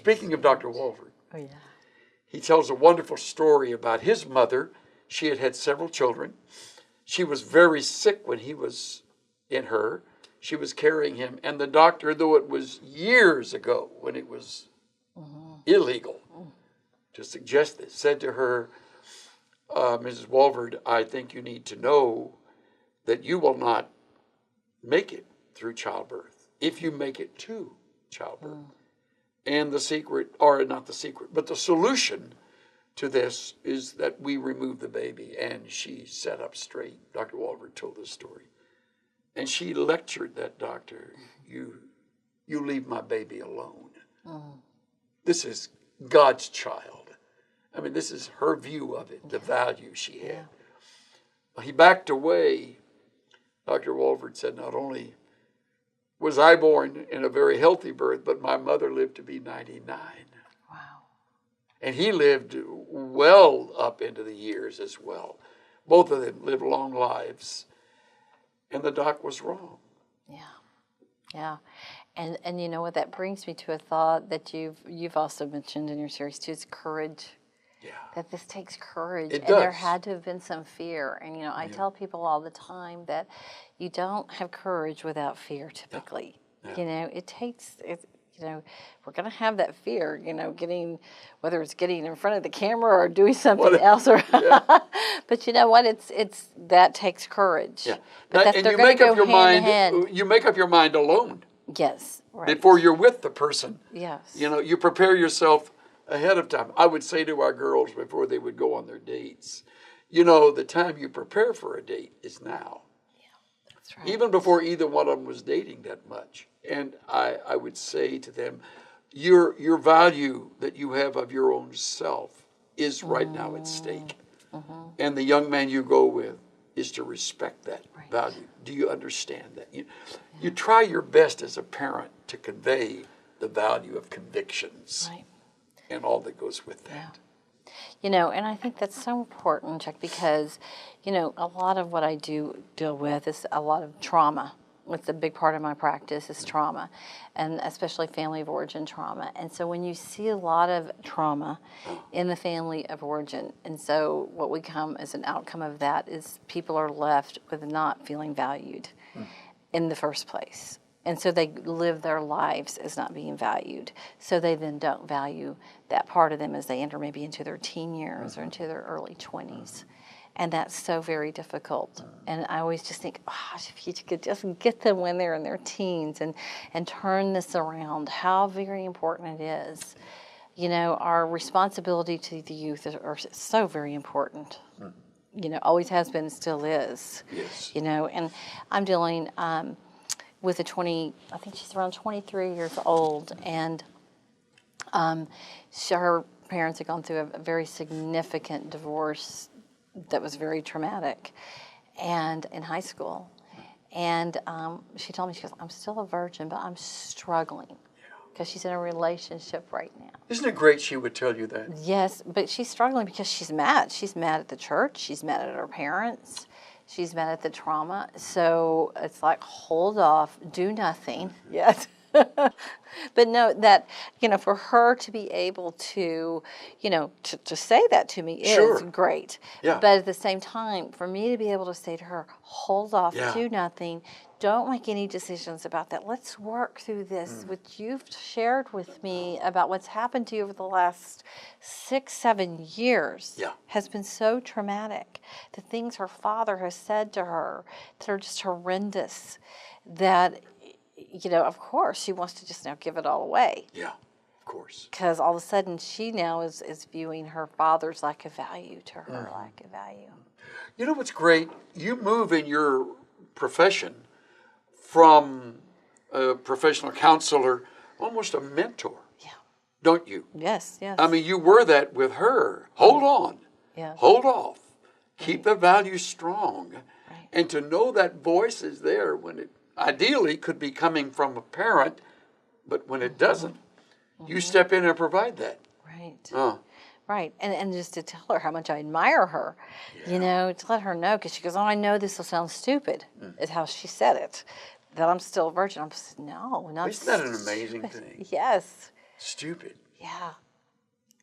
speaking of Dr. Walford, Oh, yeah. he tells a wonderful story about his mother. She had had several children. She was very sick when he was in her. She was carrying him. And the doctor, though it was years ago when it was illegal to suggest this, said to her, Mrs. Walford, I think you need to know that you will not make it through childbirth if you make it to childbirth. And the secret, or not the secret, but the solution to this is that we remove the baby. And she sat up straight. Dr. Walford told this story. And she lectured that doctor, you leave my baby alone. This is God's child. I mean, this is her view of it, the value she had. He backed away. Dr. Walford said, not only was I born in a very healthy birth, but my mother lived to be 99. Wow. And he lived well up into the years as well. Both of them lived long lives. And the doc was wrong. Yeah. Yeah. And you know what, that brings me to a thought that you've also mentioned in your series too, is courage. Yeah. That this takes courage. It and there does. had to have been some fear. And, I tell people all the time that you don't have courage without fear typically. Yeah. It takes, we're going to have that fear, whether it's getting in front of the camera or doing something else. Or but you know what? It's that takes courage. Yeah. But And you make up your mind. You make up your mind alone. Yes. Right. Before you're with the person. Yes. You prepare yourself ahead of time. I would say to our girls before they would go on their dates, the time you prepare for a date is now. Yeah, that's right. Even before either one of them was dating that much. And I would say to them, your value that you have of your own self is right now at stake. And the young man you go with is to respect that value. Do you understand that? You try your best as a parent to convey the value of convictions and all that goes with that. Yeah. And I think that's so important, Chuck, because, a lot of what I do deal with is a lot of trauma. It's a big part of my practice is trauma, and especially family of origin trauma. And so when you see a lot of trauma in the family of origin, and so what we come as an outcome of that is people are left with not feeling valued in the first place. And so they live their lives as not being valued. So they then don't value that part of them as they enter maybe into their teen years or into their early 20s. And that's so very difficult. And I always just think, gosh, if you could just get them when they're in their teens and turn this around, how very important it is. Our responsibility to the youth are so very important. Always has been and still is. Yes. And I'm dealing with I think she's around 23 years old, and her parents had gone through a very significant divorce that was very traumatic, and in high school. And she told me, she goes, I'm still a virgin, but I'm struggling because she's in a relationship right now. Isn't it great she would tell you that? Yes, but she's struggling because she's mad. She's mad at the church. She's mad at her parents. She's mad at the trauma. So it's like, hold off, do nothing. Yes. But no, that, for her to be able to, to say that to me is great. Yeah. But at the same time, for me to be able to say to her, hold off, do nothing, don't make any decisions about that. Let's work through this, which you've shared with me about what's happened to you over the last 6-7 years has been so traumatic. The things her father has said to her that are just horrendous, that of course, she wants to just now give it all away. Yeah, of course. Because all of a sudden, she now is viewing her father's lack of value to her lack of value. You know what's great? You move in your profession from a professional counselor, almost a mentor. Yeah. Don't you? Yes, yes. I mean, you were that with her. Hold on. Yeah. Hold off. Keep the value strong. Right. And to know that voice is there when it ideally could be coming from a parent, but when it doesn't, you step in and provide that. Right. Right. And just to tell her how much I admire her, to let her know, because she goes, I know this will sound stupid, is how she said it, that I'm still a virgin. I'm just, no, not Isn't that an amazing thing? Yes. stupid. Yeah.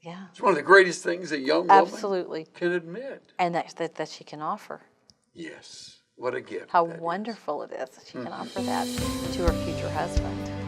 Yeah. It's one of the greatest things a young woman Absolutely. can admit. And that she can offer. Yes. What a gift. How that is. wonderful it is that she can offer that to her future husband.